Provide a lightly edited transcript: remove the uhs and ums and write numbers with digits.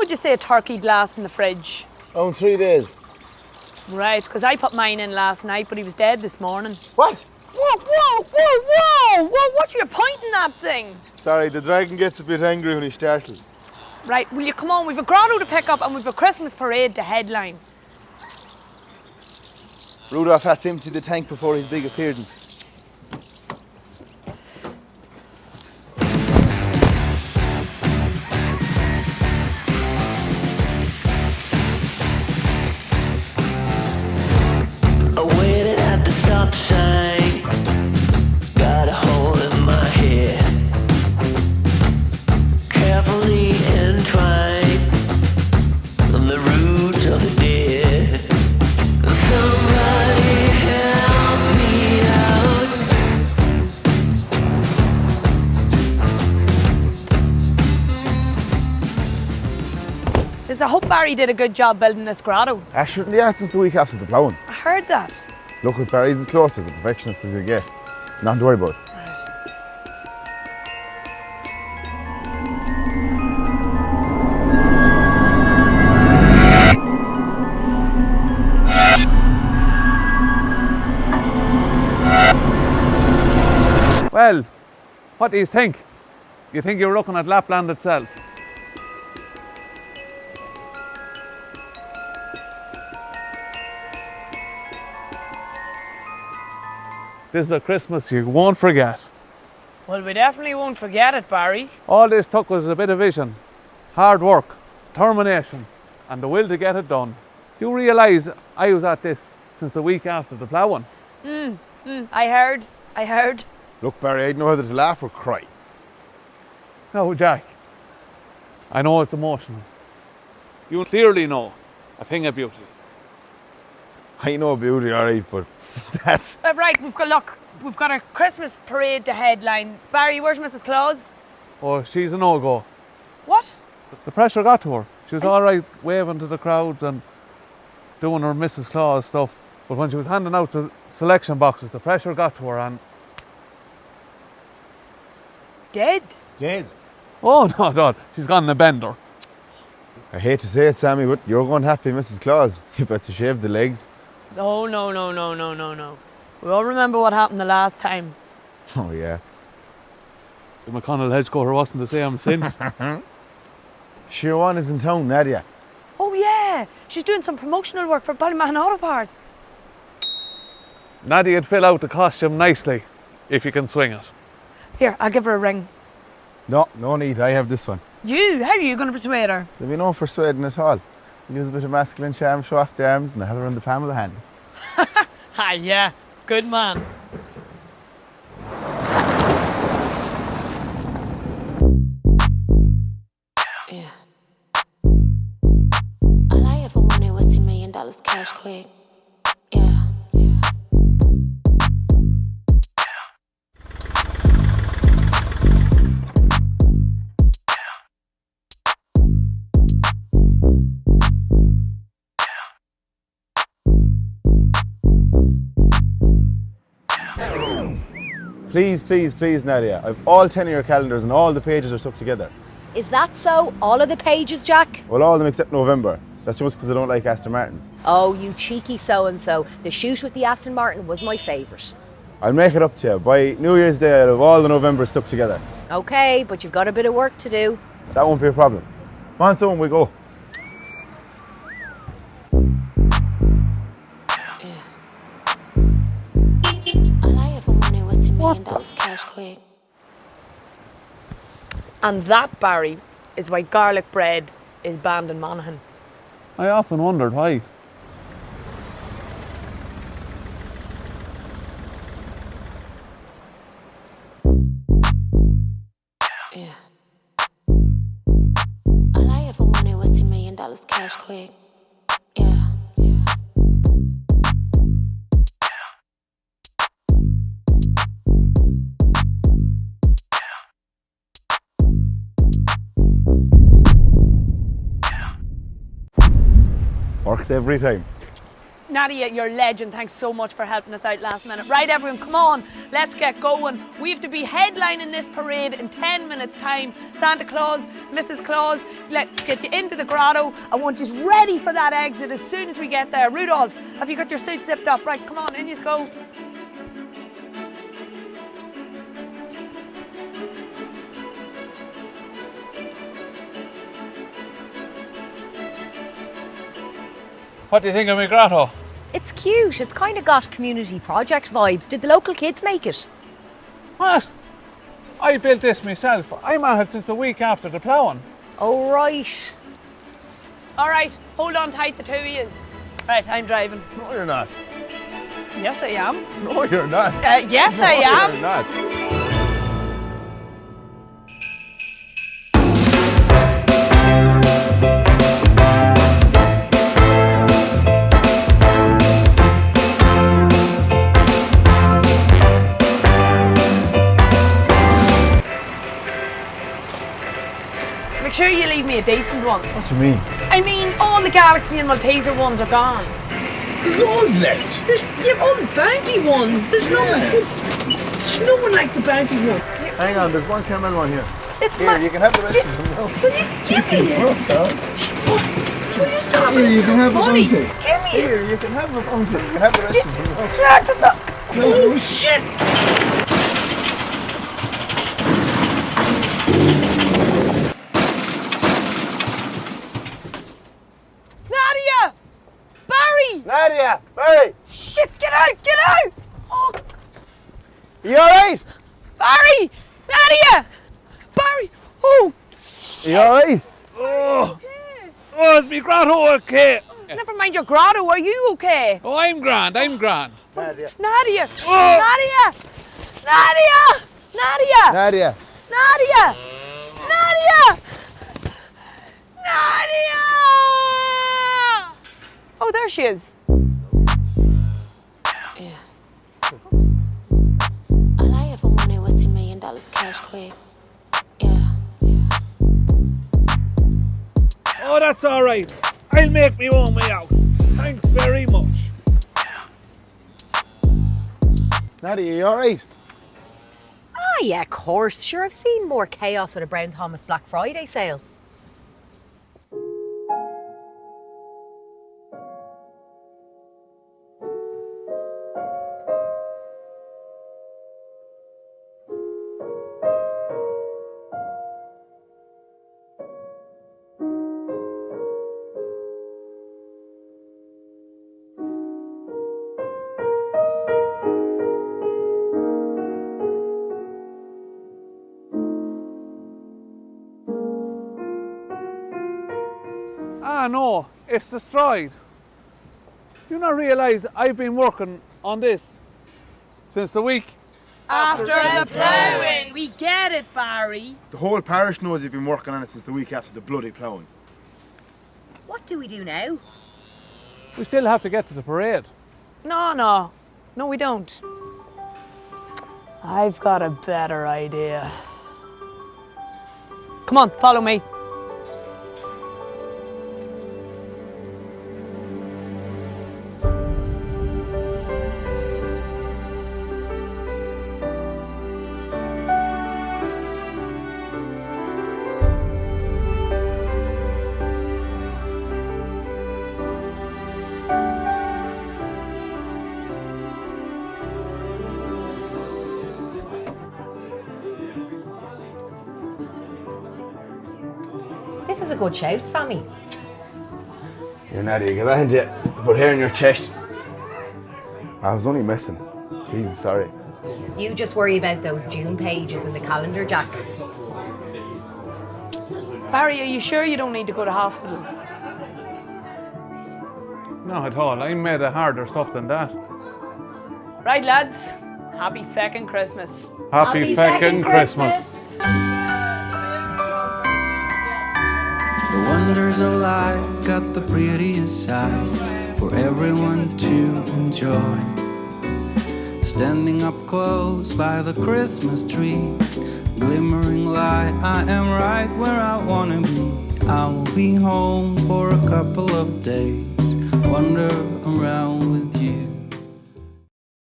would you say a turkey'd last in the fridge? Oh, 3 days. Right, because I put mine in last night, but he was dead this morning. What? Whoa! What are you pointing that thing? Sorry, the dragon gets a bit angry when he's startled. Right, will you come on? We've a grotto to pick up and we've a Christmas parade to headline. Rudolph had to empty the tank before his big appearance. I waited at the stop sign, got a hole in my head, carefully entwined on the roots of the dead. Somebody help me out. I hope Barry did a good job building this grotto. I shouldn't be asked since the week after the ploughing. I heard that. Look, with Barry's as close as a perfectionist as you get. Nothing to worry about. Well, what do you think? You think you're looking at Lapland itself? This is a Christmas you won't forget. Well, we definitely won't forget it, Barry. All this took was a bit of vision, hard work, determination, and the will to get it done. Do you realise I was at this since the week after the ploughing? I heard. Look, Barry, I didn't know whether to laugh or cry. No, Jack. I know it's emotional. You clearly know a thing of beauty. I know beauty, alright, but that's... Right, we've got a Christmas parade to headline. Barry, where's Mrs Claus? Oh, she's a no-go. What? The pressure got to her. She was all right waving to the crowds and doing her Mrs Claus stuff. But when she was handing out the selection boxes, the pressure got to her and... Dead? Dead. Oh, no, she's gone in a bender. I hate to say it, Sammy, but you're going to have to be Mrs Claus. You better shave the legs. No. We all remember what happened the last time. Oh, yeah. The McConnell hedgecoater wasn't the same since. Siobhan is in town, Nadia. Oh yeah, she's doing some promotional work for Ballymahan Auto Parts. Nadia'd fill out the costume nicely, if you can swing it. Here, I'll give her a ring. No need, I have this one. You? How are you going to persuade her? There'll be no persuading at all. Use a bit of masculine charm, show off the arms, and I have her on the palm of the hand. Ah, yeah, good man. Yeah. All I ever wanted was $10 million cash quick. Yeah. Please, Nadia. I've all 10 of your calendars and all the pages are stuck together. Is that so? All of the pages, Jack? Well, all of them except November. That's just because I don't like Aston Martins. Oh, you cheeky so-and-so. The shoot with the Aston Martin was my favourite. I'll make it up to you. By New Year's Day, I'll have all the November stuck together. Okay, but you've got a bit of work to do. That won't be a problem. Come on, someone, we go. All I ever wanted was $10 million cash quick. And that, Barry, is why garlic bread is banned in Monaghan. I often wondered why. Yeah. All I ever wanted was $10 million cash quick. Yeah. Works every time. Nadia, you're a legend. Thanks so much for helping us out last minute. Right, everyone, come on, let's get going. We have to be headlining this parade in 10 minutes' time. Santa Claus, Mrs Claus, let's get you into the grotto. I want you ready for that exit as soon as we get there. Rudolph, have you got your suit zipped up? Right, come on, in you go. What do you think of my grotto? It's cute. It's kind of got community project vibes. Did the local kids make it? What? I built this myself. I'm at it since the week after the ploughing. Oh, right. All right, hold on tight, the two of yous. Right, I'm driving. No, you're not. Yes, I am. No, you're not. Yes, No, I am. you're not. Make sure you leave me a decent one. What do you mean? I mean, all the Galaxy and Malteaser ones are gone. There's loads left. You're all the bounty ones. There's no one likes the bounty one. Hang on, there's one caramel one here. It's Here, you can have the rest of them now. Will you give me it? Will you stop Here, you can have the Money. bounty. Give me it. Here, you can have the bounty. You can have the rest of them now. Jack, that's up. Oh, shit. Nadia! Barry! Nadia! Barry! Shit, get out, get out! Oh, You alright? Barry! Nadia! Barry! Oh! You alright? Oh, is my grotto okay? Never mind your grotto, are you okay? Oh, I'm grand. Nadia. Nadia! Oh. Nadia! Nadia! Nadia! Nadia. Nadia! Nadia! Nadia! Oh, there she is. Yeah. All I ever wanted was $10 million cash quick. Yeah, yeah. Oh, that's all right. I'll make me own way out. Thanks very much. Nadia, you alright? Ah, yeah, of course. Sure, I've seen more chaos at a Brown Thomas Black Friday sale. Ah, no, it's destroyed. You not realise I've been working on this since the week After the ploughing. We get it, Barry. The whole parish knows you've been working on it since the week after the bloody ploughing. What do we do now? We still have to get to the parade. No, we don't. I've got a better idea. Come on, follow me. This is a good shout, Sammy. Here, Nadia, get behind you. Put hair in your chest. I was only messing. Jesus, sorry. You just worry about those June pages in the calendar, Jack. Barry, are you sure you don't need to go to hospital? Not at all. I'm made of harder stuff than that. Right, lads. Happy feckin' Christmas. Happy feckin' Christmas. The wonders of life got the prettiest side for everyone to enjoy. Standing up close by the Christmas tree, glimmering light, I am right where I wanna be. I will be home for a couple of days, wander around with